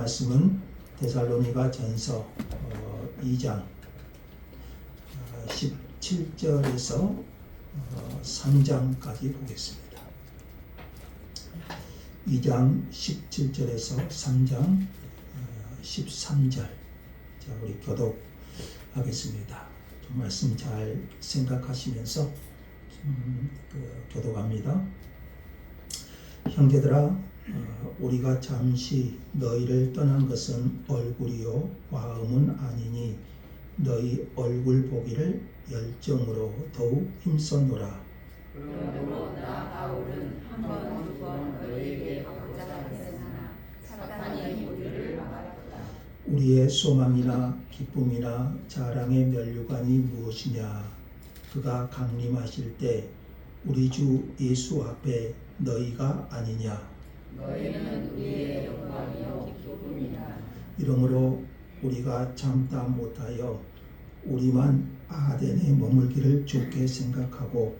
말씀은 데살로니가 전서 2장 17절에서 3장까지 보겠습니다. 2장 17절에서 3장 13절. 자, 우리 교독하겠습니다. 좀 말씀 잘 생각하시면서 교독합니다. 형제들아, 우리가 잠시 너희를 떠난 것은 얼굴이요 마음은 아니니 너희 얼굴 보기를 열정으로 더욱 힘썼노라. 그러므로 나 바울은 한 번 두 번 너희에게 가고자 했으나 사탄이 우리를 막았다. 우리의 소망이나 기쁨이나 자랑의 면류관이 무엇이냐? 그가 강림하실 때 우리 주 예수 앞에 너희가 아니냐? 너희는 우리의 영광이요 기쁨이라. 이러므로 우리가 참다 못하여 우리만 아덴에 머물기를 좋게 생각하고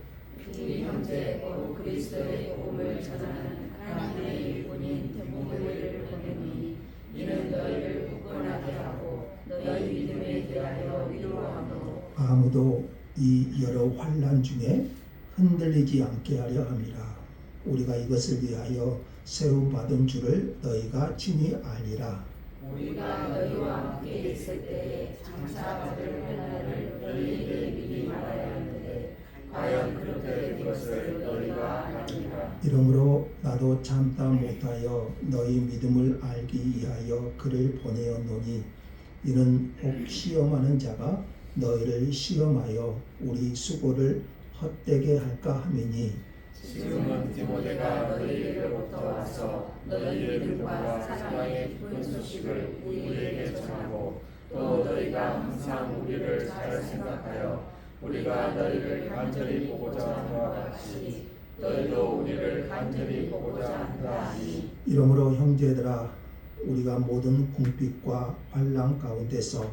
우리 형제 곧 그리스도의 복음을 전하는 하나님의 일꾼인 디모데를 보내니 이는 너희를 굳건하게 하고 너희 믿음에 대하여 위로함으로 아무도 이 여러 환난 중에 흔들리지 않게 하려 함이라. 우리가 이것을 위하여 세움 받은 줄을 너희가 친히 알리라. 우리가 너희와 함께 있을 때에 장차 받을 환난을 너희에게 미리 말하야 하는데 과연 그렇게 된 것을 너희가 아니라. 이러므로 나도 참다 못하여 너희 믿음을 알기 위하여 그를 보내었노니 이는 혹 시험하는 자가 너희를 시험하여 우리 수고를 헛되게 할까 함이니 지금은 디모데가 너희에게로부터 와서 너희의 믿음과 사랑의 기쁜 소식을 우리에게 전하고 또 너희가 항상 우리를 잘 생각하여 우리가 너희를 간절히 보고자 함과 같이 너희도 우리를 간절히 보고자 한다 하니. 이러므로 형제들아, 우리가 모든 궁핍과 환난 가운데서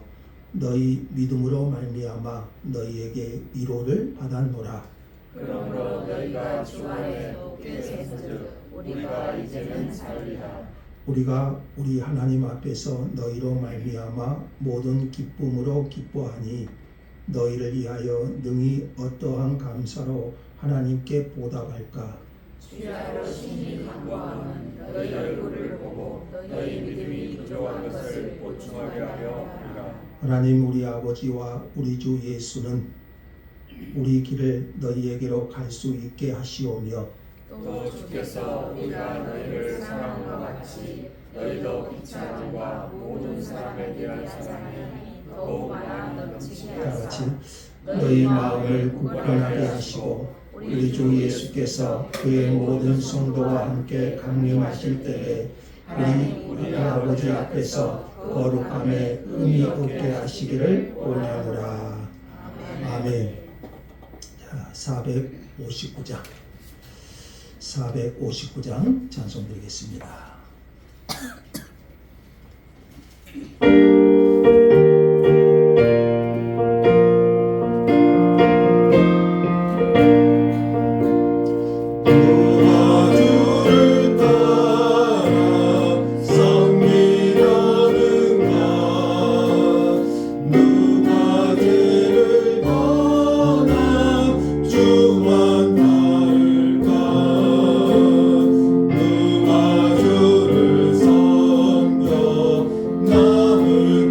너희 믿음으로 말미암아 너희에게 위로를 받았노라. 그러므로 너희가 주 안에 높게 섰은즉 우리가 이제는 살리라. 우리가 우리 하나님 앞에서 너희로 말미암아 모든 기쁨으로 기뻐하니 너희를 위하여 능히 어떠한 감사로 하나님께 보답할까? 주야로 신이 간구하는 너희 얼굴을 보고 너희 믿음이 부족한 것을 보충하게 하려 하리라. 하나님 우리 아버지와 우리 주 예수는 우리 길을 너희에게로 갈 수 있게 하시오며 또 주께서 우리가 너희를 사랑함과 같이 너희도 비참함과 모든 사람에 대한 사랑이 더욱 많아 넘치게 다 같이 하사 너희 마음을 굳건하게 하시고 우리 주 예수께서 그의 모든 성도와 함께 강림하실 때에 우리 아버지 앞에서 거룩함에 흠이 없게 하시기를 원하노라. 아멘. 자, 459장 찬송 드리겠습니다. 누가 주를 섬겨 남을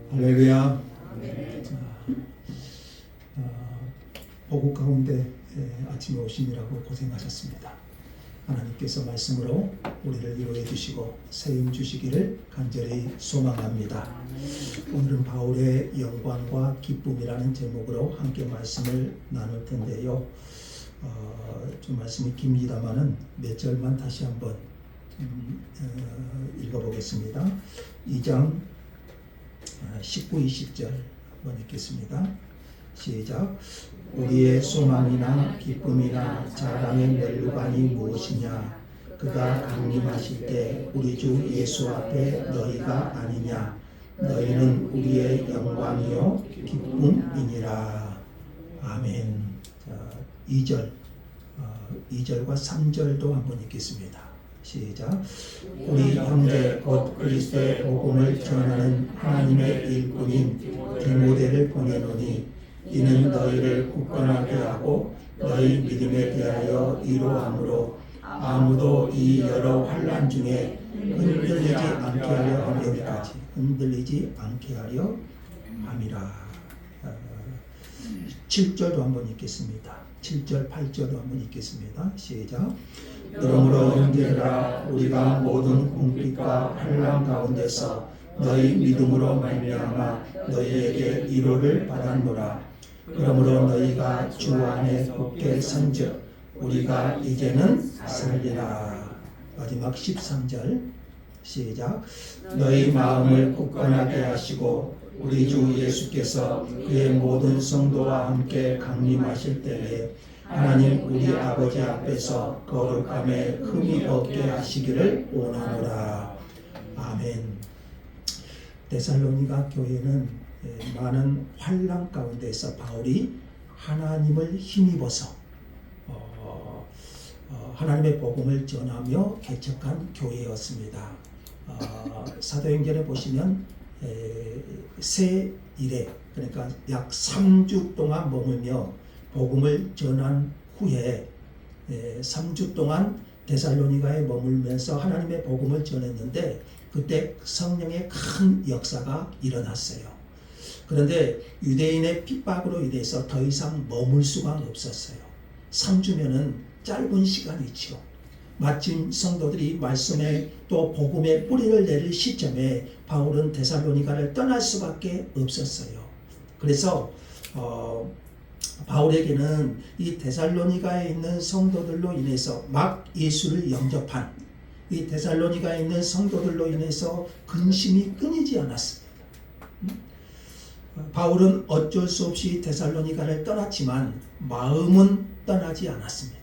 할렐루야. 보국 가운데 아침에 오시느라고 고생하셨습니다. 하나님께서 말씀으로 우리를 위로해 주시고 세움 주시기를 간절히 소망합니다. 오늘은 바울의 영광과 기쁨이라는 제목으로 함께 말씀을 나눌 텐데요. 좀 말씀이 깁니다만은 몇 절만 다시 한번 읽어보겠습니다. 2장 19, 20절 한번 읽겠습니다. 시작. 우리의 소망이나 기쁨이나 자랑의 면류관이 무엇이냐? 그가 강림하실 때 우리 주 예수 앞에 너희가 아니냐? 너희는 우리의 영광이요 기쁨이니라. 아멘. 자, 2절과 3절도 한번 읽겠습니다. 시작. 우리 형제 곧 그리스도의 복음을 전하는 하나님의 일꾼인 디모데를 보내노니 이는 너희를 굳건하게 하고 너희 믿음에 대하여 위로함으로 아무도 이 여러 환난 중에 흔들리지 않게 하려 함이까지 흔들리지 않게 하려 함이라. 7절도 한번 읽겠습니다. 7절 8절도 한번 읽겠습니다. 시작. 그러므로 형제들아 우리가 모든 궁핍과 환난 가운데서 너희 믿음으로 말미암아 너희에게 위로를 받았노라. 그러므로 너희가 주 안에 굳게 선즉 우리가 이제는 살리라. 마지막 13절 시작. 너희 마음을 굳건하게 하시고 우리 주 예수께서 그의 모든 성도와 함께 강림하실 때에 하나님 우리 아버지 앞에서 거룩함에 흠이 없게 하시기를 원하노라. 아멘. 데살로니가 교회는 많은 환난 가운데서 바울이 하나님을 힘입어서 하나님의 복음을 전하며 개척한 교회였습니다. 사도행전에 보시면 새 일에 그러니까 약 3주 동안 머물며 복음을 전한 후에 3주 동안 데살로니가에 머물면서 하나님의 복음을 전했는데 그때 성령의 큰 역사가 일어났어요. 그런데 유대인의 핍박으로 인해서 더 이상 머물 수가 없었어요. 3주면은 짧은 시간이지요. 마침 성도들이 말씀에 또 복음의 뿌리를 내릴 시점에 바울은 데살로니가를 떠날 수밖에 없었어요. 그래서 바울에게는 이 데살로니가에 있는 성도들로 인해서 막 예수를 영접한 이 데살로니가에 있는 성도들로 인해서 근심이 끊이지 않았습니다. 바울은 어쩔 수 없이 데살로니가를 떠났지만 마음은 떠나지 않았습니다.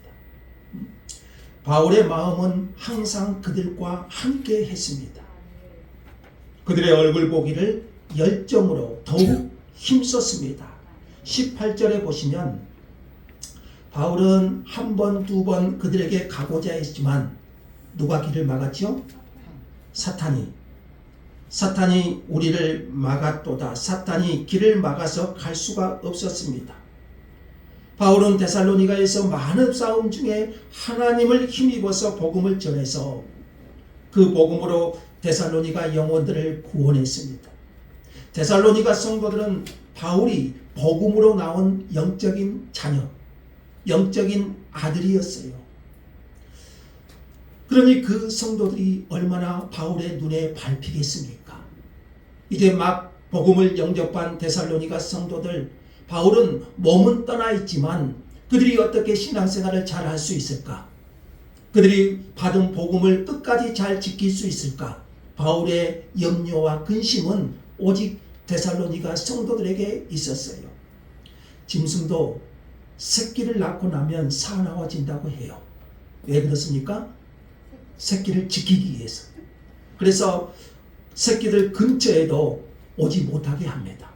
바울의 마음은 항상 그들과 함께 했습니다. 그들의 얼굴 보기를 열정으로 더욱 힘썼습니다. 18절에 보시면 바울은 한 번, 두 번 그들에게 가고자 했지만 누가 길을 막았죠? 사탄이 우리를 막았도다. 사탄이 길을 막아서 갈 수가 없었습니다. 바울은 데살로니가에서 많은 싸움 중에 하나님을 힘입어서 복음을 전해서 그 복음으로 데살로니가 영혼들을 구원했습니다. 데살로니가 성도들은 바울이 복음으로 나온 영적인 자녀, 영적인 아들이었어요. 그러니 그 성도들이 얼마나 바울의 눈에 밟히겠습니까? 이제 막 복음을 영접한 데살로니가 성도들, 바울은 몸은 떠나 있지만 그들이 어떻게 신앙생활을 잘 할 수 있을까? 그들이 받은 복음을 끝까지 잘 지킬 수 있을까? 바울의 염려와 근심은 오직 데살로니가 성도들에게 있었어요. 짐승도 새끼를 낳고 나면 사나워진다고 해요. 왜 그렇습니까? 새끼를 지키기 위해서. 그래서 새끼들 근처에도 오지 못하게 합니다.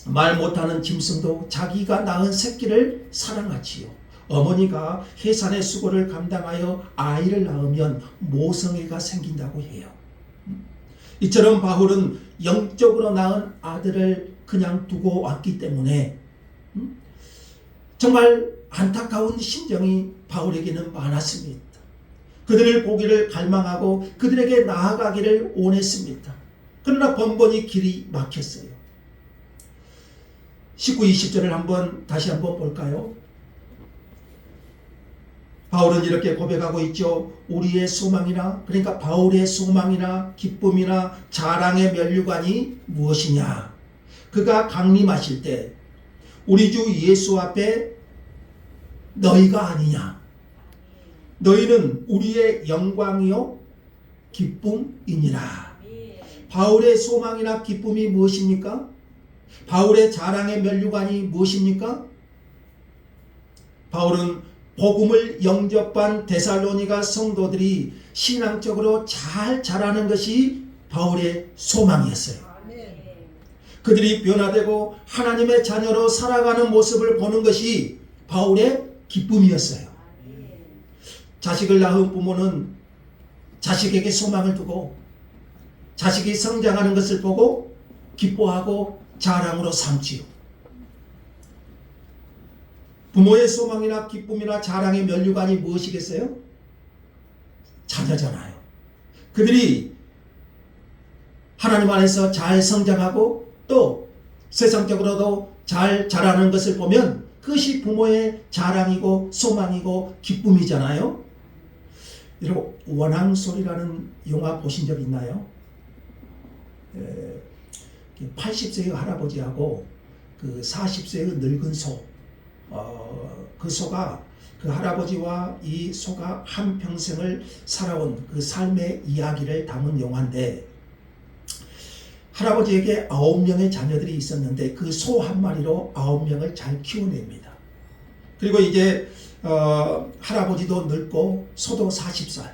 말 못하는 짐승도 자기가 낳은 새끼를 사랑하지요. 어머니가 해산의 수고를 감당하여 아이를 낳으면 모성애가 생긴다고 해요. 이처럼 바울은 영적으로 낳은 아들을 그냥 두고 왔기 때문에 정말 안타까운 심정이 바울에게는 많았습니다. 그들을 보기를 갈망하고 그들에게 나아가기를 원했습니다. 그러나 번번이 길이 막혔어요. 19, 20절을 다시 한번 볼까요? 바울은 이렇게 고백하고 있죠. 우리의 소망이나, 그러니까 바울의 소망이나 기쁨이나 자랑의 면류관이 무엇이냐? 그가 강림하실 때 우리 주 예수 앞에 너희가 아니냐? 너희는 우리의 영광이요 기쁨이니라. 바울의 소망이나 기쁨이 무엇입니까? 바울의 자랑의 면류관이 무엇입니까? 바울은 복음을 영접한 데살로니가 성도들이 신앙적으로 잘 자라는 것이 바울의 소망이었어요. 그들이 변화되고 하나님의 자녀로 살아가는 모습을 보는 것이 바울의 기쁨이었어요. 자식을 낳은 부모는 자식에게 소망을 두고 자식이 성장하는 것을 보고 기뻐하고 자랑으로 삼지요. 부모의 소망이나 기쁨이나 자랑의 면류관이 무엇이겠어요? 자녀잖아요. 그들이 하나님 안에서 잘 성장하고 또 세상적으로도 잘 자라는 것을 보면 그것이 부모의 자랑이고 소망이고 기쁨이잖아요. 여러분, 원앙소리라는 영화 보신 적 있나요? 80세의 할아버지하고 그 40세의 늙은 소, 그 소가, 그 할아버지와 이 소가 한평생을 살아온 그 삶의 이야기를 담은 영화인데, 할아버지에게 9명의 자녀들이 있었는데 그 소 한 마리로 9명을 잘 키워냅니다. 그리고 이제 할아버지도 늙고 소도 40살,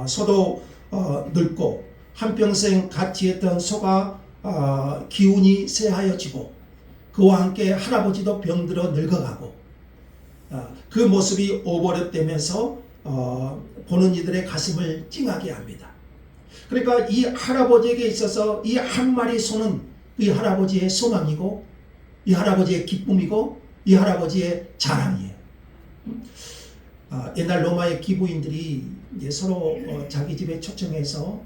소도 늙고 한평생 같이 했던 소가 기운이 쇠하여지고 그와 함께 할아버지도 병들어 늙어가고 그 모습이 오버랩되면서 보는 이들의 가슴을 찡하게 합니다. 그러니까 이 할아버지에게 있어서 이 한 마리 소는 이 할아버지의 소망이고 이 할아버지의 기쁨이고 이 할아버지의 자랑이에요. 옛날 로마의 기부인들이 이제 서로 자기 집에 초청해서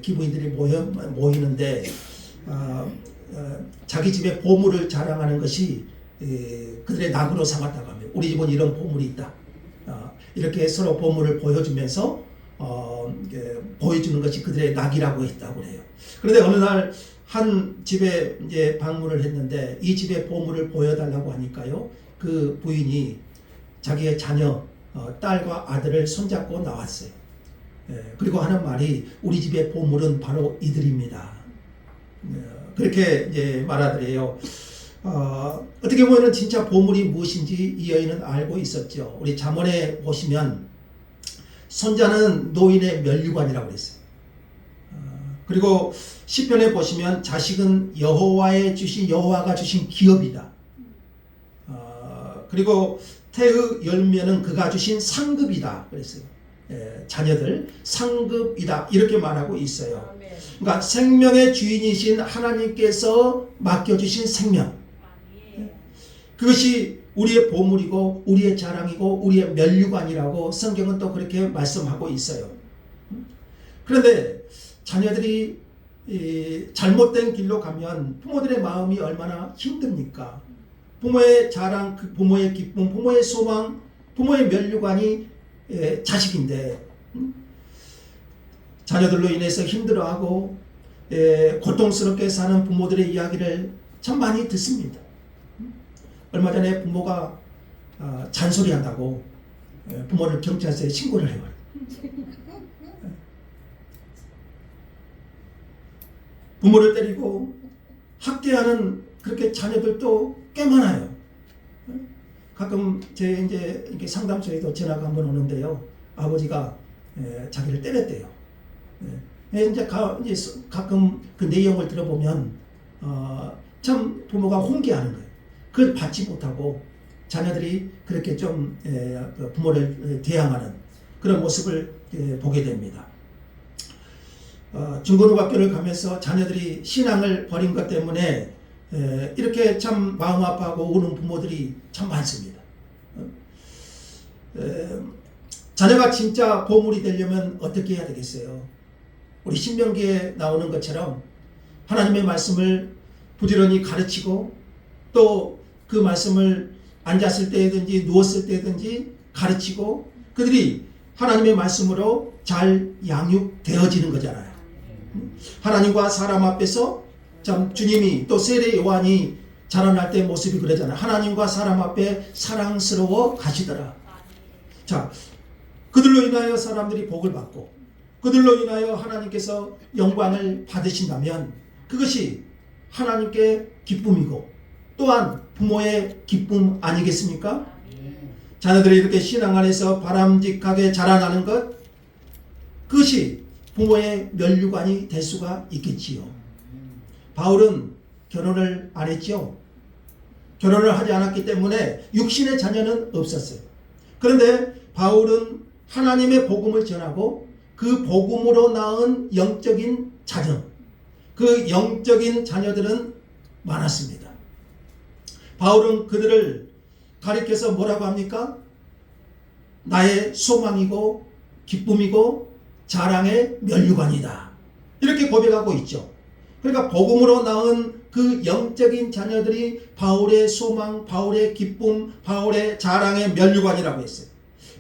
기부인들이 모이는데 자기 집의 보물을 자랑하는 것이 그들의 낙으로 삼았다고 합니다. 우리 집은 이런 보물이 있다. 이렇게 서로 보물을 보여주면서 보여주는 것이 그들의 낙이라고 했다고 해요. 그런데 어느 날 한 집에 이제 방문을 했는데 이 집의 보물을 보여달라고 하니까요, 그 부인이 자기의 자녀 딸과 아들을 손잡고 나왔어요. 그리고 하는 말이 우리 집의 보물은 바로 이들입니다. 그렇게 이제 말하더래요. 어떻게 보면 진짜 보물이 무엇인지 이 여인은 알고 있었죠. 우리 잠언에 보시면 손자는 노인의 면류관이라고 그랬어요. 그리고 시편에 보시면 자식은 여호와가 주신 기업이다. 그리고 태의 열매는 그가 주신 상급이다 그랬어요. 자녀들 상급이다 이렇게 말하고 있어요. 그러니까 생명의 주인이신 하나님께서 맡겨주신 생명, 그것이 우리의 보물이고 우리의 자랑이고 우리의 면류관이라고 성경은 또 그렇게 말씀하고 있어요. 그런데 자녀들이 잘못된 길로 가면 부모들의 마음이 얼마나 힘듭니까? 부모의 자랑, 부모의 기쁨, 부모의 소망, 부모의 면류관이 자식인데 자녀들로 인해서 힘들어하고 고통스럽게 사는 부모들의 이야기를 참 많이 듣습니다. 얼마 전에 부모가 잔소리한다고 부모를 경찰서에 신고를 해버려요. 부모를 때리고 학대하는 그렇게 자녀들도 꽤 많아요. 가끔 제 이제 이렇게 상담소에도 전화가 한번 오는데요. 아버지가 자기를 때렸대요. 이제 가끔 그 내용을 들어보면 참 부모가 훈계하는 거예요. 그걸 받지 못하고 자녀들이 그렇게 좀 부모를 대항하는 그런 모습을 보게 됩니다. 중고등학교를 가면서 자녀들이 신앙을 버린 것 때문에 이렇게 참 마음 아파하고 우는 부모들이 참 많습니다. 자녀가 진짜 보물이 되려면 어떻게 해야 되겠어요? 우리 신명기에 나오는 것처럼 하나님의 말씀을 부지런히 가르치고 또 그 말씀을 앉았을 때든지 누웠을 때든지 가르치고 그들이 하나님의 말씀으로 잘 양육되어지는 거잖아요. 하나님과 사람 앞에서 참 주님이 또 세례 요한이 자라날 때 모습이 그러잖아요. 하나님과 사람 앞에 사랑스러워 가시더라. 자, 그들로 인하여 사람들이 복을 받고 그들로 인하여 하나님께서 영광을 받으신다면 그것이 하나님께 기쁨이고 또한 부모의 기쁨 아니겠습니까? 자녀들이 이렇게 신앙 안에서 바람직하게 자라나는 것 그것이 부모의 면류관이 될 수가 있겠지요. 바울은 결혼을 안 했지요. 결혼을 하지 않았기 때문에 육신의 자녀는 없었어요. 그런데 바울은 하나님의 복음을 전하고 그 복음으로 낳은 영적인 자녀, 그 영적인 자녀들은 많았습니다. 바울은 그들을 가리켜서 뭐라고 합니까? 나의 소망이고 기쁨이고 자랑의 면류관이다. 이렇게 고백하고 있죠. 그러니까 복음으로 낳은 그 영적인 자녀들이 바울의 소망, 바울의 기쁨, 바울의 자랑의 면류관이라고 했어요.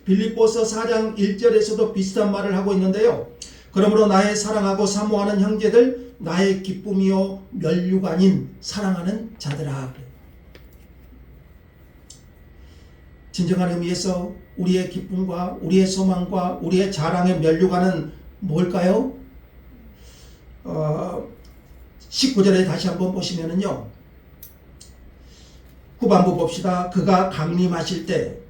빌립보서 4장 1절에서도 비슷한 말을 하고 있는데요. 그러므로 나의 사랑하고 사모하는 형제들 나의 기쁨이요 면류관인 사랑하는 자들아. 진정한 의미에서 우리의 기쁨과 우리의 소망과 우리의 자랑의 면류관은 뭘까요? 19절에 다시 한번 보시면은요. 후반부 봅시다. 그가 강림하실 때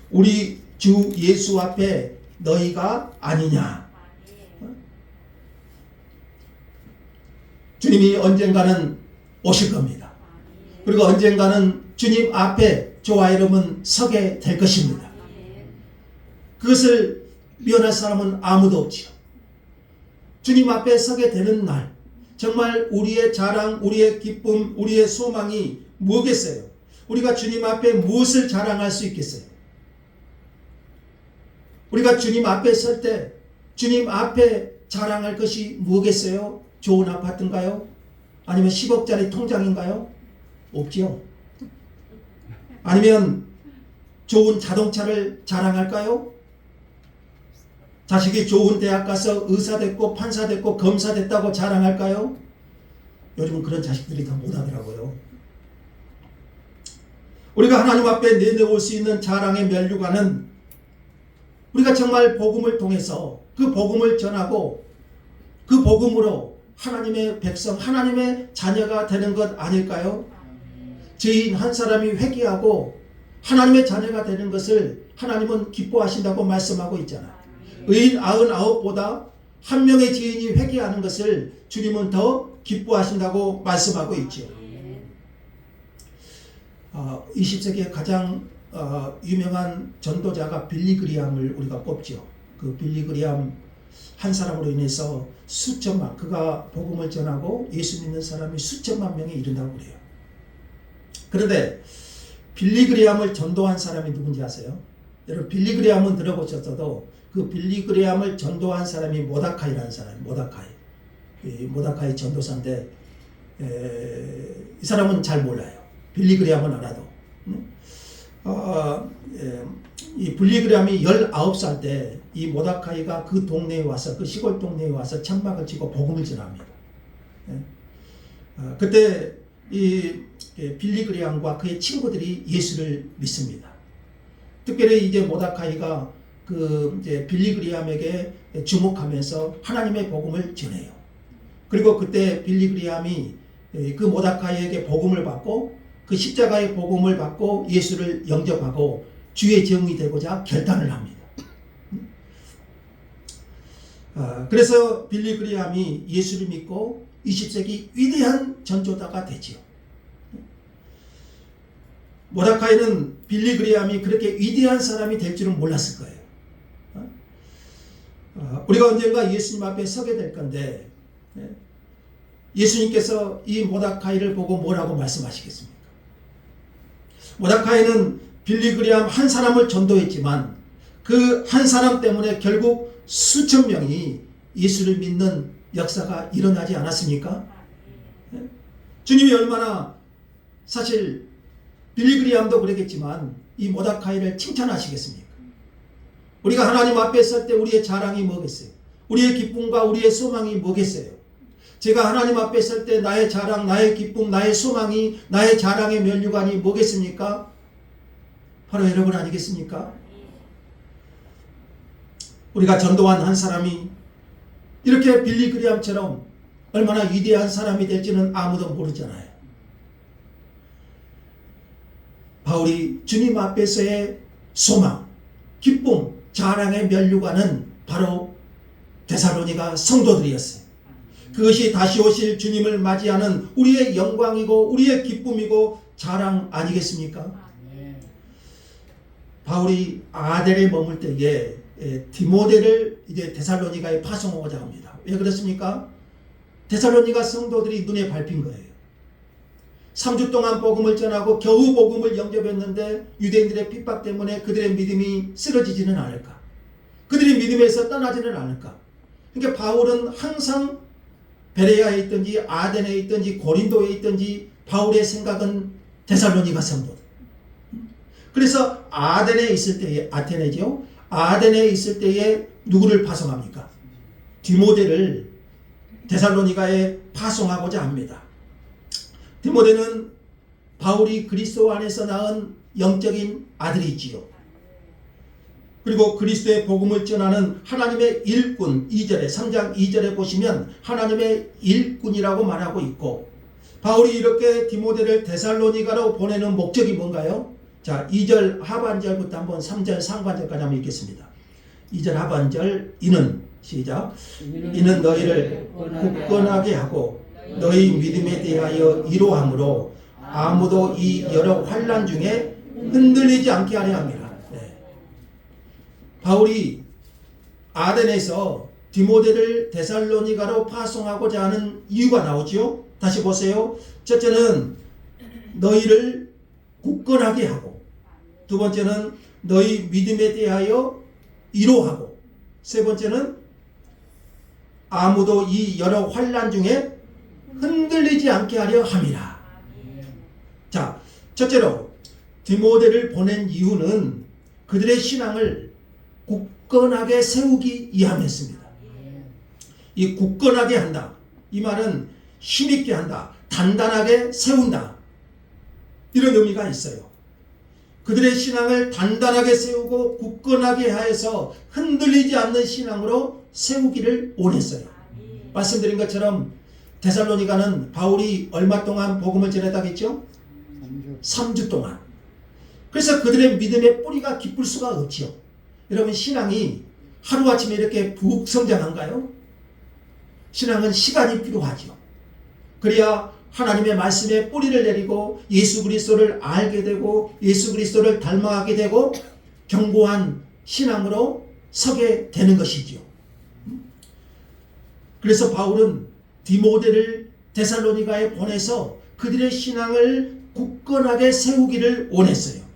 우리 주 예수 앞에 너희가 아니냐. 주님이 언젠가는 오실 겁니다. 그리고 언젠가는 주님 앞에 저와 여러분 서게 될 것입니다. 그것을 면할 사람은 아무도 없지요. 주님 앞에 서게 되는 날 정말 우리의 자랑, 우리의 기쁨, 우리의 소망이 뭐겠어요? 우리가 주님 앞에 무엇을 자랑할 수 있겠어요? 우리가 주님 앞에 설 때 주님 앞에 자랑할 것이 뭐겠어요? 좋은 아파트인가요? 아니면 10억짜리 통장인가요? 없지요. 아니면 좋은 자동차를 자랑할까요? 자식이 좋은 대학 가서 의사 됐고 판사 됐고 검사 됐다고 자랑할까요? 요즘은 그런 자식들이 다 못하더라고요. 우리가 하나님 앞에 내놓을 수 있는 자랑의 면류관은 우리가 정말 복음을 통해서 그 복음을 전하고 그 복음으로 하나님의 백성, 하나님의 자녀가 되는 것 아닐까요? 죄인 한 사람이 회개하고 하나님의 자녀가 되는 것을 하나님은 기뻐하신다고 말씀하고 있잖아요. 의인 99보다 한 명의 죄인이 회개하는 것을 주님은 더 기뻐하신다고 말씀하고 있죠. 20세기의 가장 유명한 전도자가 빌리 그리함을 우리가 꼽죠. 그 빌리 그리함 한 사람으로 인해서 수천만, 그가 복음을 전하고 예수 믿는 사람이 수천만 명에 이른다고 그래요. 그런데 빌리 그리함을 전도한 사람이 누군지 아세요? 여러분 빌리 그리함은 들어보셨어도 그 빌리 그리함을 전도한 사람이 모다카이라는 사람, 모다카이 전도사인데 이 사람은 잘 몰라요. 빌리 그리함은 알아도. 이 빌리 그리함이 19살 때 이 모다카이가 그 동네에 와서, 그 시골 동네에 와서 천막을 치고 복음을 전합니다. 그때 이 빌리 그리함과 그의 친구들이 예수를 믿습니다. 특별히 이제 모다카이가 그 이제 빌리 그리함에게 주목하면서 하나님의 복음을 전해요. 그리고 그때 빌리 그리함이 그 모다카이에게 복음을 받고 그 십자가의 복음을 받고 예수를 영접하고 주의 종이 되고자 결단을 합니다. 그래서 빌리 그리함이 예수를 믿고 20세기 위대한 전도자가 되지요. 모다카이는 빌리 그리함이 그렇게 위대한 사람이 될 줄은 몰랐을 거예요. 우리가 언젠가 예수님 앞에 서게 될 건데 예수님께서 이 모다카이를 보고 뭐라고 말씀하시겠습니까? 모다카이는 빌리 그리함 한 사람을 전도했지만 그 한 사람 때문에 결국 수천 명이 예수를 믿는 역사가 일어나지 않았습니까? 주님이 얼마나, 사실 빌리그리암도 그러겠지만 이 모다카이를 칭찬하시겠습니까? 우리가 하나님 앞에 설 때 우리의 자랑이 뭐겠어요? 우리의 기쁨과 우리의 소망이 뭐겠어요? 제가 하나님 앞에 설 때 나의 자랑, 나의 기쁨, 나의 소망이, 나의 자랑의 면류관이 뭐겠습니까? 바로 여러분 아니겠습니까? 우리가 전도한 한 사람이 이렇게 빌리그리암처럼 얼마나 위대한 사람이 될지는 아무도 모르잖아요. 바울이 주님 앞에서의 소망, 기쁨, 자랑의 면류관은 바로 데살로니가 성도들이었어요. 그것이 다시 오실 주님을 맞이하는 우리의 영광이고 우리의 기쁨이고 자랑 아니겠습니까? 바울이 아델에 머물 때에 디모데를 이제 데살로니가에 파송하고자 합니다. 왜 그렇습니까? 데살로니가 성도들이 눈에 밟힌 거예요. 3주 동안 복음을 전하고 겨우 복음을 영접했는데 유대인들의 핍박 때문에 그들의 믿음이 쓰러지지는 않을까? 그들이 믿음에서 떠나지는 않을까? 그러니까 바울은 항상 베레아에 있든지 아덴에 있든지 고린도에 있든지 바울의 생각은 데살로니가 성도들. 그래서 아덴에 있을 때에, 아테네죠. 아덴에 있을 때에 누구를 파송합니까? 디모데를 데살로니가에 파송하고자 합니다. 디모데는 바울이 그리스도 안에서 낳은 영적인 아들이지요. 그리고 그리스도의 복음을 전하는 하나님의 일꾼, 2절에 3장 2절에 보시면 하나님의 일꾼이라고 말하고 있고, 바울이 이렇게 디모데를 데살로니가로 보내는 목적이 뭔가요? 자, 2절 하반절부터 한번 3절 상반절까지 한번 읽겠습니다. 2절 하반절, 이는 시작. 이는 너희를 굳건하게 하고 너희 믿음에 대하여 이로함으로 아무도 이 여러 환난 중에 흔들리지 않게 하려 함이라. 바울이 아덴에서 디모데를 데살로니가로 파송하고자 하는 이유가 나오죠. 다시 보세요. 첫째는 너희를 굳건하게 하고, 두 번째는 너희 믿음에 대하여 이로하고, 세 번째는 아무도 이 여러 환난 중에 흔들리지 않게 하려 함이라. 자, 첫째로 디모데를 보낸 이유는 그들의 신앙을 굳건하게 세우기 위함이었습니다. 이 굳건하게 한다, 이 말은 힘있게 한다, 단단하게 세운다, 이런 의미가 있어요. 그들의 신앙을 단단하게 세우고 굳건하게 하여서 흔들리지 않는 신앙으로 세우기를 원했어요. 말씀드린 것처럼 데살로니가는 바울이 얼마 동안 복음을 전했다겠죠? 3주 동안. 그래서 그들의 믿음의 뿌리가 깊을 수가 없지요. 여러분, 신앙이 하루아침에 이렇게 푹 성장한가요? 신앙은 시간이 필요하죠. 그래야 하나님의 말씀에 뿌리를 내리고 예수 그리스도를 알게 되고 예수 그리스도를 닮아가게 되고 견고한 신앙으로 서게 되는 것이죠. 그래서 바울은 디모데를 데살로니가에 보내서 그들의 신앙을 굳건하게 세우기를 원했어요.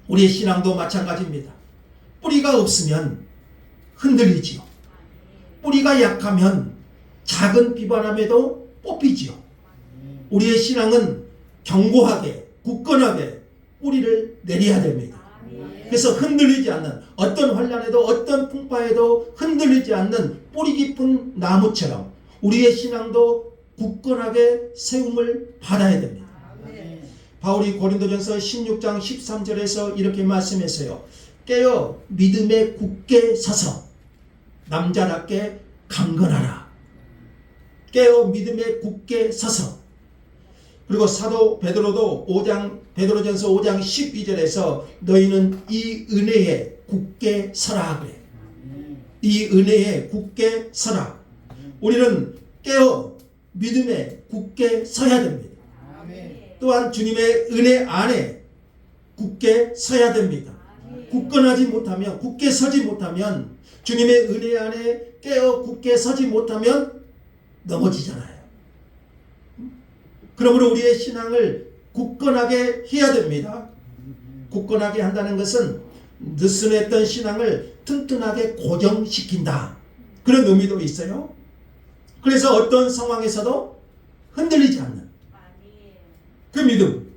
우리의 신앙도 마찬가지입니다. 뿌리가 없으면 흔들리지요. 뿌리가 약하면 작은 비바람에도 뽑히지요. 우리의 신앙은 견고하게, 굳건하게 뿌리를 내려야 됩니다. 그래서 흔들리지 않는, 어떤 환난에도 어떤 풍파에도 흔들리지 않는 뿌리 깊은 나무처럼 우리의 신앙도 굳건하게 세움을 받아야 됩니다. 바울이 고린도전서 16장 13절에서 이렇게 말씀했어요. 깨어 믿음에 굳게 서서 남자답게 강건하라. 깨어 믿음에 굳게 서서. 그리고 사도 베드로도 베드로전서 5장 12절에서 너희는 이 은혜에 굳게 서라 그래. 이 은혜에 굳게 서라. 우리는 깨어 믿음에 굳게 서야 됩니다. 또한 주님의 은혜 안에 굳게 서야 됩니다. 굳건하지 못하면, 굳게 서지 못하면, 주님의 은혜 안에 깨어 굳게 서지 못하면 넘어지잖아요. 그러므로 우리의 신앙을 굳건하게 해야 됩니다. 굳건하게 한다는 것은 느슨했던 신앙을 튼튼하게 고정시킨다. 그런 의미도 있어요. 그래서 어떤 상황에서도 흔들리지 않는 그 믿음.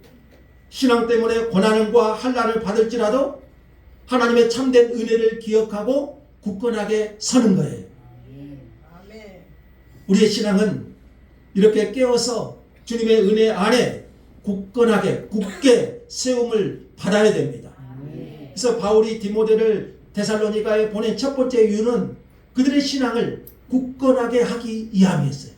신앙 때문에 고난과 환난을 받을지라도 하나님의 참된 은혜를 기억하고 굳건하게 서는 거예요. 우리의 신앙은 이렇게 깨어서 주님의 은혜 안에 굳건하게 굳게 세움을 받아야 됩니다. 그래서 바울이 디모데를 데살로니가에 보낸 첫 번째 이유는 그들의 신앙을 굳건하게 하기 위함이었어요.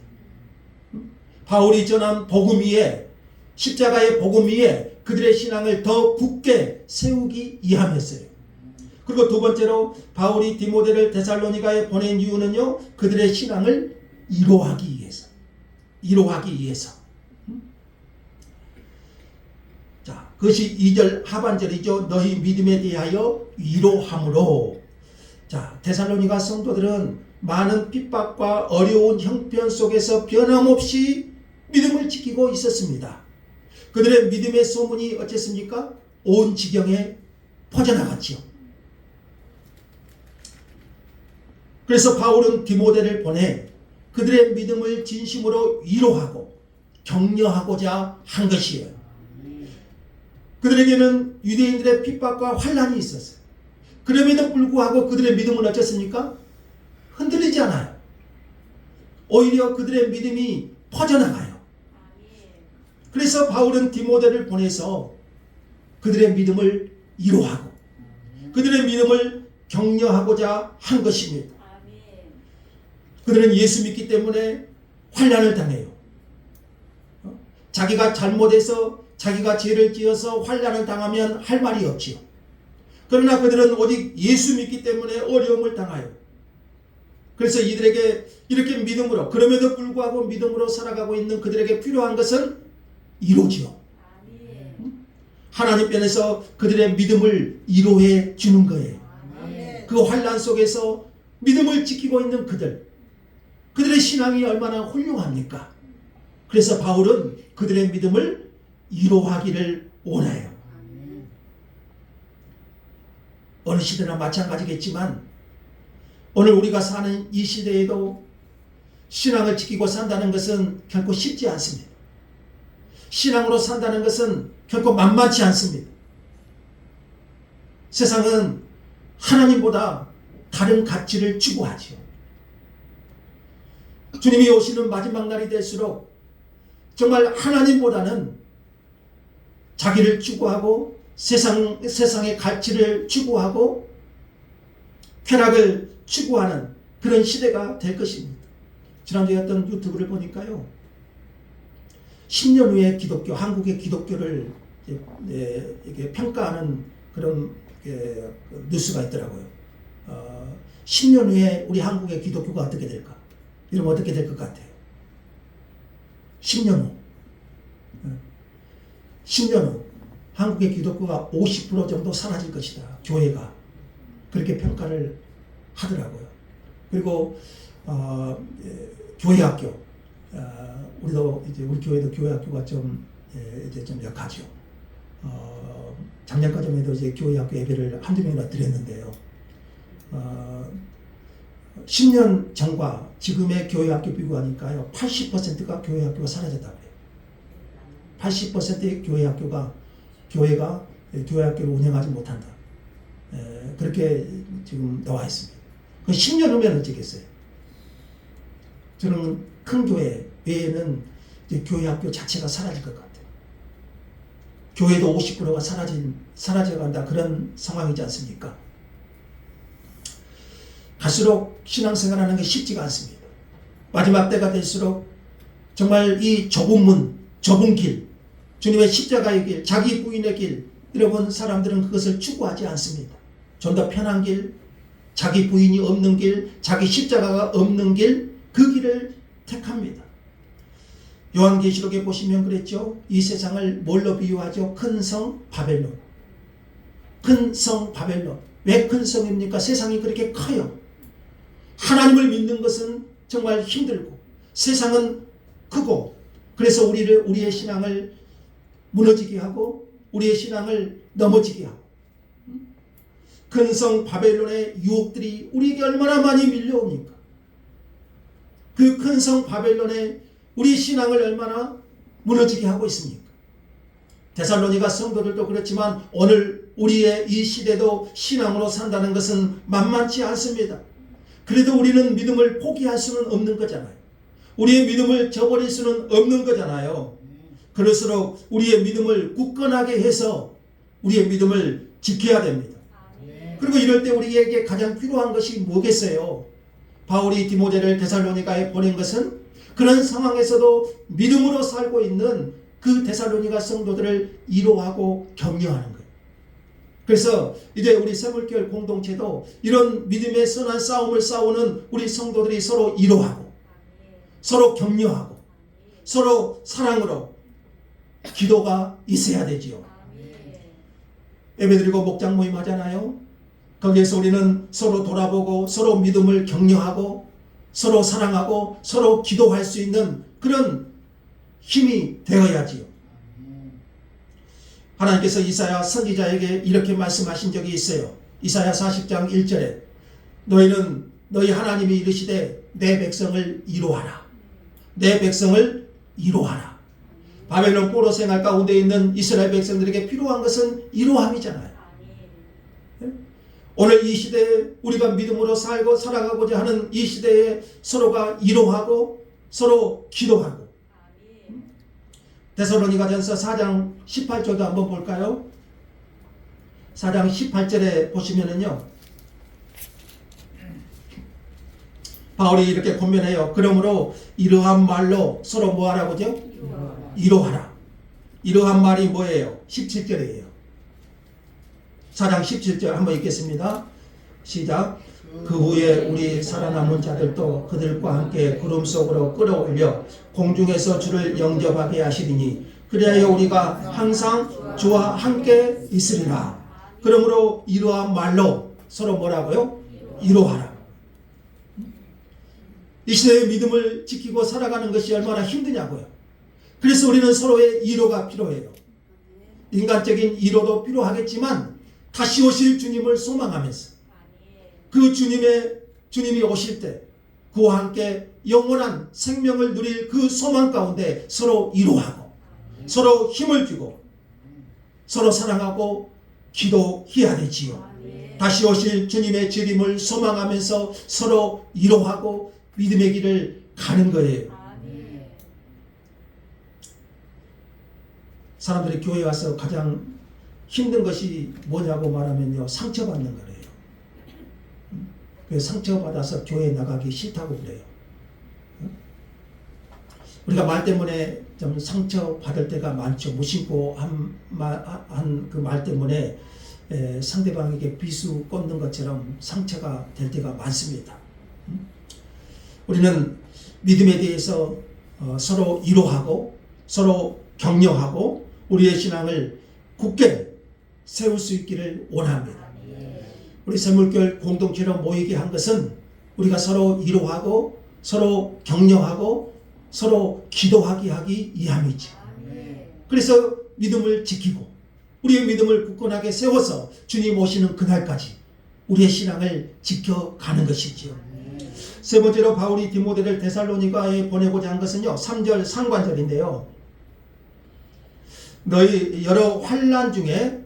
바울이 전한 복음 위에, 십자가의 복음 위에 그들의 신앙을 더 굳게 세우기 위함이었어요. 그리고 두 번째로 바울이 디모데를 데살로니가에 보낸 이유는요, 그들의 신앙을 이로하기 위해서. 이로하기 위해서. 자, 그것이 2절 하반절이죠. 너희 믿음에 대하여 위로함으로. 자, 데살로니가 성도들은 많은 핍박과 어려운 형편 속에서 변함없이 믿음을 지키고 있었습니다. 그들의 믿음의 소문이 어쨌습니까? 온 지경에 퍼져나갔지요. 그래서 바울은 디모데를 보내 그들의 믿음을 진심으로 위로하고 격려하고자 한 것이에요. 그들에게는 유대인들의 핍박과 환난이 있었어요. 그럼에도 불구하고 그들의 믿음은 어쨌습니까? 흔들리지 않아요. 오히려 그들의 믿음이 퍼져나가요. 그래서 바울은 디모데를 보내서 그들의 믿음을 위로하고 그들의 믿음을 격려하고자 한 것입니다. 그들은 예수 믿기 때문에 환난을 당해요. 자기가 잘못해서 자기가 죄를 지어서 환난을 당하면 할 말이 없지요. 그러나 그들은 오직 예수 믿기 때문에 어려움을 당하여. 그래서 이들에게 이렇게 믿음으로, 그럼에도 불구하고 믿음으로 살아가고 있는 그들에게 필요한 것은 위로지요. 하나님 편에서 그들의 믿음을 위로해 주는 거예요. 그 환난 속에서 믿음을 지키고 있는 그들의 신앙이 얼마나 훌륭합니까? 그래서 바울은 그들의 믿음을 위로하기를 원해요. 어느 시대나 마찬가지겠지만 오늘 우리가 사는 이 시대에도 신앙을 지키고 산다는 것은 결코 쉽지 않습니다. 신앙으로 산다는 것은 결코 만만치 않습니다. 세상은 하나님보다 다른 가치를 추구하지요. 주님이 오시는 마지막 날이 될수록 정말 하나님보다는 자기를 추구하고 세상의 가치를 추구하고 쾌락을 추구하는 그런 시대가 될 것입니다. 지난주에 어떤 유튜브를 보니까요, 10년 후에 기독교, 한국의 기독교를 이게 평가하는 그런 뉴스가 있더라고요. 10년 후에 우리 한국의 기독교가 어떻게 될까? 이러면 어떻게 될 것 같아요? 10년 후. 10년 후 한국의 기독교가 50% 정도 사라질 것이다. 교회가. 그렇게 평가를 하더라고요. 그리고 교회학교. 우리도 이제 우리 교회도 교회학교가 이제 좀 약하죠. 작년까지만 해도 이제 교회학교 예배를 한두 명이나 드렸는데요. 10년 전과 지금의 교회학교 비교하니까요, 80%가 교회학교가 사라졌다고 해요. 80%의 교회가 교회학교를 운영하지 못한다. 그렇게 지금 나와 있습니다. 10년 후면 어쩌겠어요? 저는 큰 교회 외에는 이제 교회학교 자체가 사라질 것 같아요. 교회도 50%가 사라져간다, 그런 상황이지 않습니까? 갈수록 신앙생활하는 게 쉽지가 않습니다. 마지막 때가 될수록 정말 이 좁은 문, 좁은 길, 주님의 십자가의 길, 자기 부인의 길, 여러분 사람들은 그것을 추구하지 않습니다. 좀 더 편한 길, 자기 부인이 없는 길, 자기 십자가가 없는 길, 그 길을 택합니다. 요한계시록에 보시면 그랬죠. 이 세상을 뭘로 비유하죠? 큰 성 바벨론. 큰 성 바벨론. 왜 큰 성입니까? 세상이 그렇게 커요. 하나님을 믿는 것은 정말 힘들고 세상은 크고, 그래서 우리의 신앙을 무너지게 하고 우리의 신앙을 넘어지게 하고, 큰 성 바벨론의 유혹들이 우리에게 얼마나 많이 밀려옵니까? 그 큰 성 바벨론의 우리 신앙을 얼마나 무너지게 하고 있습니까? 데살로니가 성도들도 그렇지만 오늘 우리의 이 시대도 신앙으로 산다는 것은 만만치 않습니다. 그래도 우리는 믿음을 포기할 수는 없는 거잖아요. 우리의 믿음을 저버릴 수는 없는 거잖아요. 그럴수록 우리의 믿음을 굳건하게 해서 우리의 믿음을 지켜야 됩니다. 그리고 이럴 때 우리에게 가장 필요한 것이 뭐겠어요? 바울이 디모데를 데살로니가에 보낸 것은 그런 상황에서도 믿음으로 살고 있는 그 데살로니가 성도들을 위로하고 격려하는 거예요. 그래서 이제 우리 세물교회 공동체도 이런 믿음의 선한 싸움을 싸우는 우리 성도들이 서로 위로하고 서로 격려하고 서로 사랑으로 기도가 있어야 되지요. 예배드리고 목장 모임 하잖아요. 거기에서 우리는 서로 돌아보고 서로 믿음을 격려하고 서로 사랑하고 서로 기도할 수 있는 그런 힘이 되어야지요. 하나님께서 이사야 선지자에게 이렇게 말씀하신 적이 있어요. 이사야 40장 1절에 너희는 너희 하나님이 이르시되 내 백성을 위로하라. 내 백성을 위로하라. 바벨론 포로 생활 가운데 있는 이스라엘 백성들에게 필요한 것은 위로함이잖아요. 오늘 이 시대에 우리가 믿음으로 살고 살아가고자 하는 이 시대에 서로가 위로하고 서로 기도하고. 데살로니가전서 4장 18절도 한번 볼까요? 4장 18절에 보시면은요, 바울이 이렇게 권면해요. 그러므로 이러한 말로 서로 뭐 하라고죠? 위로하라. 이러한 말이 뭐예요? 17절이에요. 4장 17절 한번 읽겠습니다. 시작. 그 후에 우리 살아남은 자들도 그들과 함께 구름 속으로 끌어올려 공중에서 주를 영접하게 하시리니 그리하여 우리가 항상 주와 함께 있으리라. 그러므로 이러한 말로 서로 뭐라고요? 위로하라. 이 시대의 믿음을 지키고 살아가는 것이 얼마나 힘드냐고요. 그래서 우리는 서로의 위로가 필요해요. 인간적인 위로도 필요하겠지만 다시 오실 주님을 소망하면서 그 주님이 오실 때 그와 함께 영원한 생명을 누릴 그 소망 가운데 서로 위로하고 서로 힘을 주고 서로 사랑하고 기도해야 되지요. 다시 오실 주님의 재림을 소망하면서 서로 위로하고 믿음의 길을 가는 거예요. 사람들이 교회에 와서 가장 힘든 것이 뭐냐고 말하면요, 상처받는 거래요. 상처받아서 교회에 나가기 싫다고 그래요. 우리가 말 때문에 좀 상처받을 때가 많죠. 무심코 한 그 말 때문에 상대방에게 비수 꽂는 것처럼 상처가 될 때가 많습니다. 우리는 믿음에 대해서 서로 위로하고 서로 격려하고 우리의 신앙을 굳게 세울 수 있기를 원합니다. 우리 세물교회 공동체로 모이게 한 것은 우리가 서로 위로하고 서로 격려하고 서로 기도하게 하기 위함이죠. 그래서 믿음을 지키고 우리의 믿음을 굳건하게 세워서 주님 오시는 그날까지 우리의 신앙을 지켜가는 것이지요. 세 번째로 바울이 디모데를 데살로니가에 보내고자 한 것은요, 3절 상관절인데요. 너희 여러 환난 중에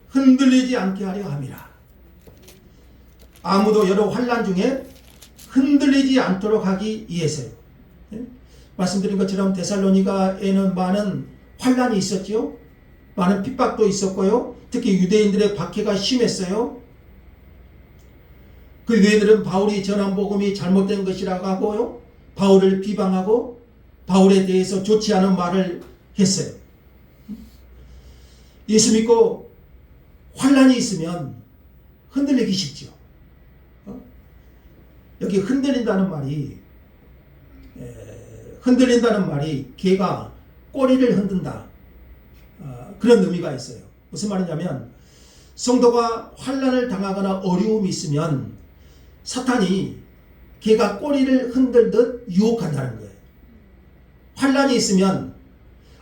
흔들리지 않게 하려 함이라. 아무도 여러 환난 중에 흔들리지 않도록 하기 위해서요. 말씀드린 것처럼 데살로니가에는 많은 환난이 있었죠. 많은 핍박도 있었고요. 특히 유대인들의 박해가 심했어요. 그 유대인들은 바울이 전한 복음이 잘못된 것이라고 하고요, 바울을 비방하고 바울에 대해서 좋지 않은 말을 했어요. 예수 믿고 환난이 있으면 흔들리기 쉽죠. 여기 흔들린다는 말이 개가 꼬리를 흔든다, 그런 의미가 있어요. 무슨 말이냐면 성도가 환난을 당하거나 어려움이 있으면 사탄이 개가 꼬리를 흔들듯 유혹한다는 거예요. 환난이 있으면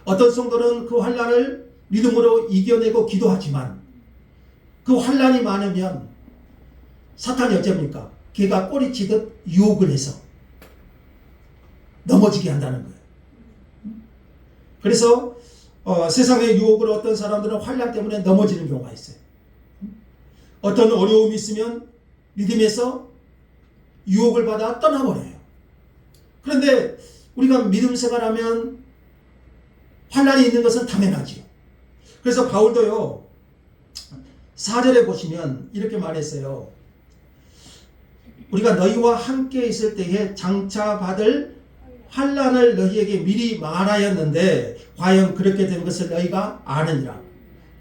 어떤 성도는 그 환난을 믿음으로 이겨내고 기도하지만 그 환란이 많으면 사탄이 어쩝니까? 걔가 꼬리치듯 유혹을 해서 넘어지게 한다는 거예요. 그래서 세상의 유혹을 어떤 사람들은 환란 때문에 넘어지는 경우가 있어요. 어떤 어려움이 있으면 믿음에서 유혹을 받아 떠나버려요. 그런데 우리가 믿음 생활하면 환란이 있는 것은 당연하지요. 그래서 바울도요, 4절에 보시면 이렇게 말했어요. 우리가 너희와 함께 있을 때에 장차 받을 환란을 너희에게 미리 말하였는데 과연 그렇게 된 것을 너희가 아느니라.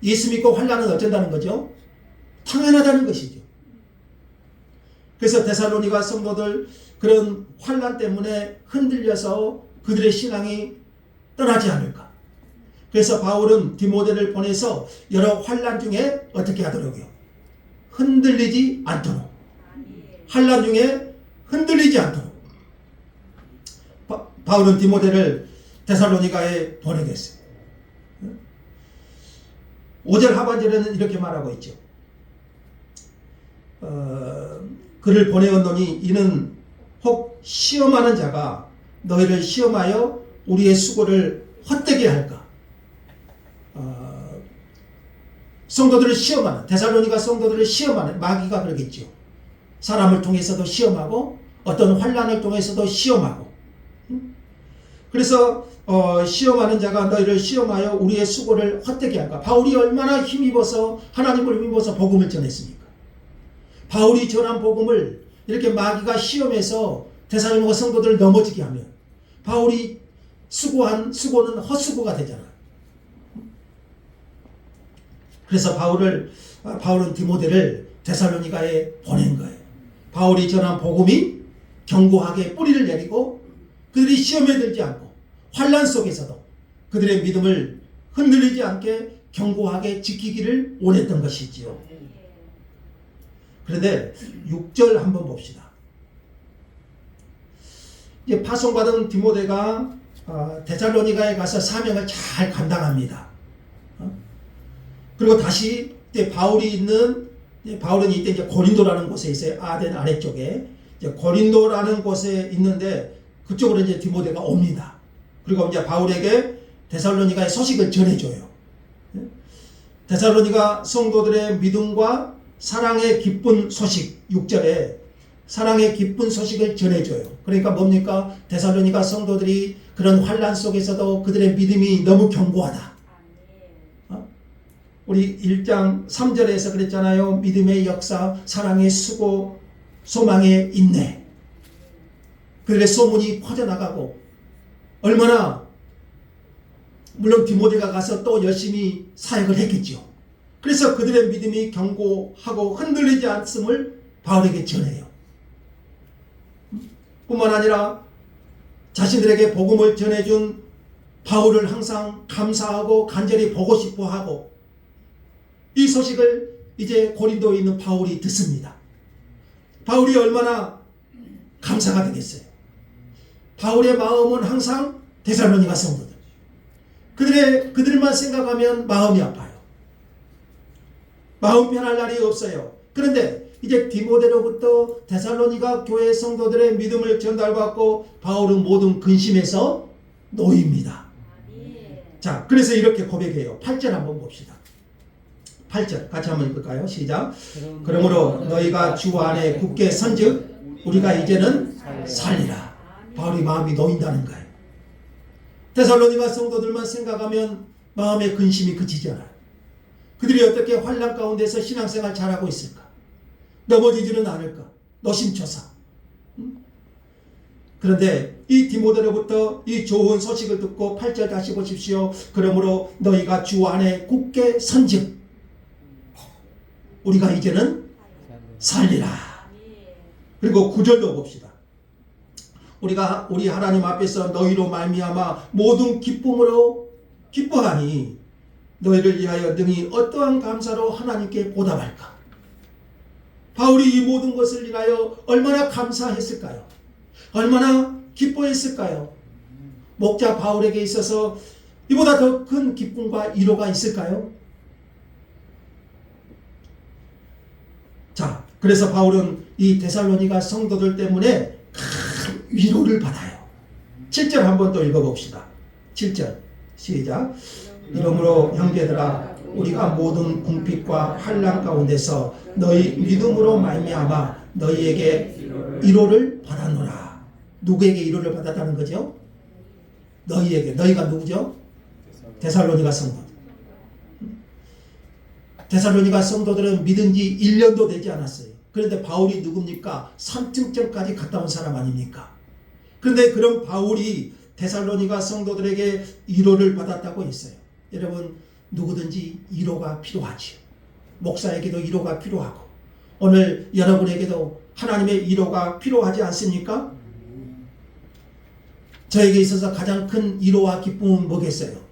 예수 믿고 환란은 어쩐다는 거죠? 당연하다는 것이죠. 그래서 데살로니가 성도들 그런 환란 때문에 흔들려서 그들의 신앙이 떠나지 않을까. 그래서 바울은 디모데를 보내서 여러 환란 중에 어떻게 하도록요? 흔들리지 않도록. 환란 중에 흔들리지 않도록. 바울은 디모데를 데살로니가에 보내겠어요. 5절 하반절에는 이렇게 말하고 있죠. 그를 보내었노니 이는 혹 시험하는 자가 너희를 시험하여 우리의 수고를 헛되게 할까. 성도들을 시험하는, 데살로니가 성도들을 시험하는, 마귀가 그러겠죠. 사람을 통해서도 시험하고 어떤 환란을 통해서도 시험하고. 그래서 시험하는 자가 너희를 시험하여 우리의 수고를 헛되게 할까. 바울이 얼마나 힘입어서 하나님을 힘입어서 복음을 전했습니까? 바울이 전한 복음을 이렇게 마귀가 시험해서 데살로니가 성도들을 넘어지게 하면 바울이 수고한 수고는 헛수고가 되잖아요. 그래서 바울은 디모데를 데살로니가에 보낸 거예요. 바울이 전한 복음이 견고하게 뿌리를 내리고 그들이 시험에 들지 않고 환란 속에서도 그들의 믿음을 흔들리지 않게 견고하게 지키기를 원했던 것이지요. 그런데 6절 한번 봅시다. 이제 파송받은 디모데가 데살로니가에 가서 사명을 잘 감당합니다. 그리고 다시 바울은 이때 이제 고린도라는 곳에 있어요. 아덴 아래쪽에 이제 고린도라는 곳에 있는데 그쪽으로 이제 디모데가 옵니다. 그리고 이제 바울에게 데살로니가의 소식을 전해줘요. 데살로니가 성도들의 믿음과 사랑의 기쁜 소식, 6절에 사랑의 기쁜 소식을 전해줘요. 그러니까 뭡니까? 데살로니가 성도들이 그런 환란 속에서도 그들의 믿음이 너무 견고하다. 우리 1장 3절에서 그랬잖아요. 믿음의 역사, 사랑의 수고, 소망의 인내. 그들의 소문이 퍼져나가고 얼마나 물론 디모데가 가서 또 열심히 사역을 했겠죠. 그래서 그들의 믿음이 견고하고 흔들리지 않음을 바울에게 전해요. 뿐만 아니라 자신들에게 복음을 전해준 바울을 항상 감사하고 간절히 보고 싶어하고 이 소식을 이제 고린도에 있는 바울이 듣습니다. 바울이 얼마나 감사가 되겠어요. 바울의 마음은 항상 데살로니가 성도들. 그들만 생각하면 마음이 아파요. 마음 편할 날이 없어요. 그런데 이제 디모데로부터 데살로니가 교회 성도들의 믿음을 전달받고 바울은 모든 근심에서 놓입니다. 자, 그래서 이렇게 고백해요. 8절 한번 봅시다. 8절 같이 한번 읽을까요? 시작. 그러므로 너희가 주 안에 굳게 선즉 우리가 이제는 살리라. 바울이 마음이 놓인다는 거예요. 데살로니가 성도들만 생각하면 마음의 근심이 그치지 않아요. 그들이 어떻게 환난 가운데서 신앙생활 잘하고 있을까? 넘어지지는 않을까? 노심초사. 그런데 이 디모데로부터 이 좋은 소식을 듣고 8절 다시 보십시오. 그러므로 너희가 주 안에 굳게 선즉 우리가 이제는 살리라. 그리고 9절도 봅시다. 우리가 우리 하나님 앞에서 너희로 말미암아 모든 기쁨으로 기뻐하니 너희를 위하여 능히 어떠한 감사로 하나님께 보답할까? 바울이 이 모든 것을 위하여 얼마나 감사했을까요? 얼마나 기뻐했을까요? 목자 바울에게 있어서 이보다 더 큰 기쁨과 위로가 있을까요? 그래서 바울은 이 데살로니가 성도들 때문에 큰 위로를 받아요. 7절 한번 또 읽어봅시다. 7절 시작. 이러므로 형제들아 우리가 모든 궁핍과 환난 가운데서 너희 믿음으로 말미암아 너희에게 위로를 받았노라. 누구에게 위로를 받았다는 거죠? 너희에게. 너희가 누구죠? 데살로니가 성도. 데살로니가 성도들은 믿은 지 1년도 되지 않았어요. 그런데 바울이 누굽니까? 삼층전까지 갔다 온 사람 아닙니까? 그런데 그런 바울이 데살로니가 성도들에게 위로를 받았다고 했어요. 여러분 누구든지 위로가 필요하지요. 목사에게도 위로가 필요하고 오늘 여러분에게도 하나님의 위로가 필요하지 않습니까? 저에게 있어서 가장 큰 위로와 기쁨은 뭐겠어요?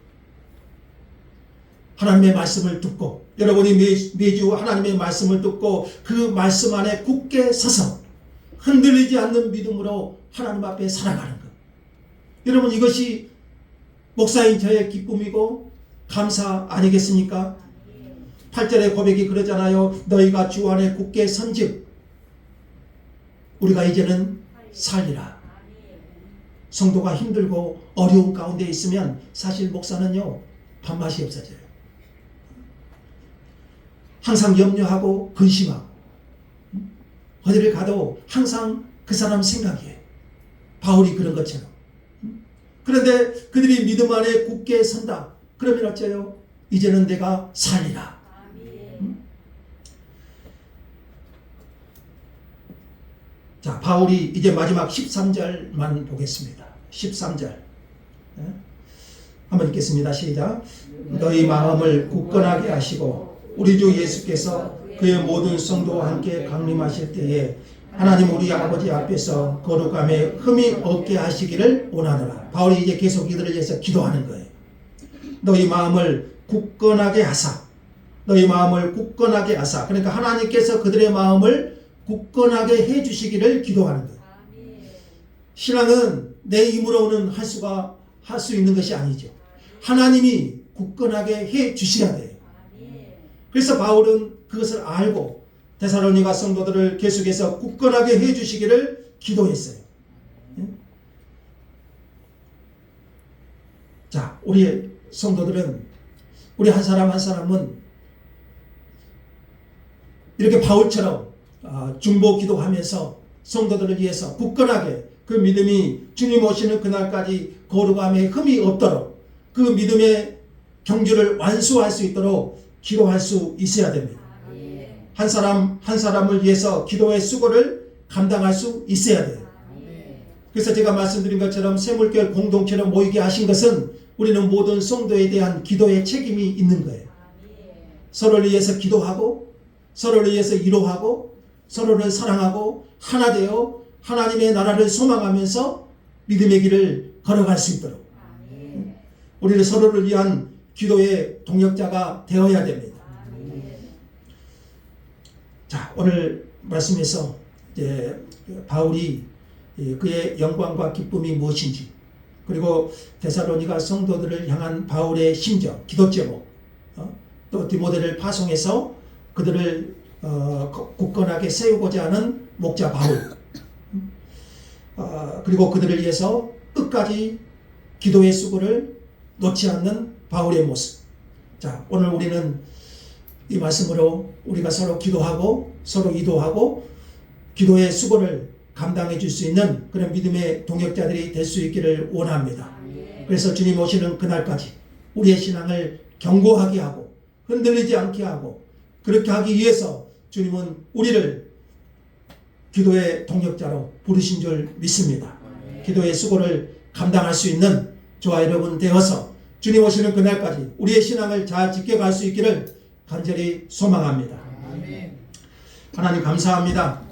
하나님의 말씀을 듣고 여러분이 매주 하나님의 말씀을 듣고 그 말씀 안에 굳게 서서 흔들리지 않는 믿음으로 하나님 앞에 살아가는 것. 여러분 이것이 목사인 저의 기쁨이고 감사 아니겠습니까? 8절의 고백이 그러잖아요. 너희가 주 안에 굳게 선즉 우리가 이제는 살리라. 성도가 힘들고 어려운 가운데 있으면 사실 목사는요 밥맛이 없어져요. 항상 염려하고 근심하고 어디를 가도 항상 그 사람 생각이에요. 바울이 그런 것처럼. 그런데 그들이 믿음 안에 굳게 선다. 그러면 어째요? 이제는 내가 살리라. 자, 바울이 이제 마지막 13절만 보겠습니다. 13절. 한번 읽겠습니다. 시작. 너희 마음을 굳건하게 하시고 우리 주 예수께서 그의 모든 성도와 함께 강림하실 때에 하나님 우리 아버지 앞에서 거룩함에 흠이 없게 하시기를 원하노라. 바울이 이제 계속 이들을 위해서 기도하는 거예요. 너희 마음을 굳건하게 하사. 너희 마음을 굳건하게 하사. 그러니까 하나님께서 그들의 마음을 굳건하게 해주시기를 기도하는 거예요. 신앙은 내 힘으로는 할 수 있는 것이 아니죠. 하나님이 굳건하게 해주셔야 돼요. 그래서 바울은 그것을 알고 데살로니가 성도들을 계속해서 굳건하게 해주시기를 기도했어요. 자, 우리 성도들은 우리 한 사람 한 사람은 이렇게 바울처럼 중보 기도하면서 성도들을 위해서 굳건하게 그 믿음이 주님 오시는 그날까지 거룩함에 흠이 없도록 그 믿음의 경주를 완수할 수 있도록 기도할 수 있어야 됩니다. 한 사람 한 사람을 위해서 기도의 수고를 감당할 수 있어야 돼요. 그래서 제가 말씀드린 것처럼 샘물교회 공동체로 모이게 하신 것은 우리는 모든 성도에 대한 기도의 책임이 있는 거예요. 서로를 위해서 기도하고 서로를 위해서 위로하고 서로를 사랑하고 하나 되어 하나님의 나라를 소망하면서 믿음의 길을 걸어갈 수 있도록 우리는 서로를 위한 기도의 동역자가 되어야 됩니다. 자, 오늘 말씀에서 이제 바울이 그의 영광과 기쁨이 무엇인지 그리고 데살로니가 성도들을 향한 바울의 심정, 기도 제목 또 디모데를 파송해서 그들을 굳건하게 세우고자 하는 목자 바울 그리고 그들을 위해서 끝까지 기도의 수고를 놓지 않는 바울의 모습. 자, 오늘 우리는 이 말씀으로 우리가 서로 기도하고 서로 이도하고 기도의 수고를 감당해 줄 수 있는 그런 믿음의 동역자들이 될 수 있기를 원합니다. 그래서 주님 오시는 그날까지 우리의 신앙을 견고하게 하고 흔들리지 않게 하고 그렇게 하기 위해서 주님은 우리를 기도의 동역자로 부르신 줄 믿습니다. 기도의 수고를 감당할 수 있는 저와 여러분 되어서 주님 오시는 그날까지 우리의 신앙을 잘 지켜갈 수 있기를 간절히 소망합니다. 하나님 감사합니다.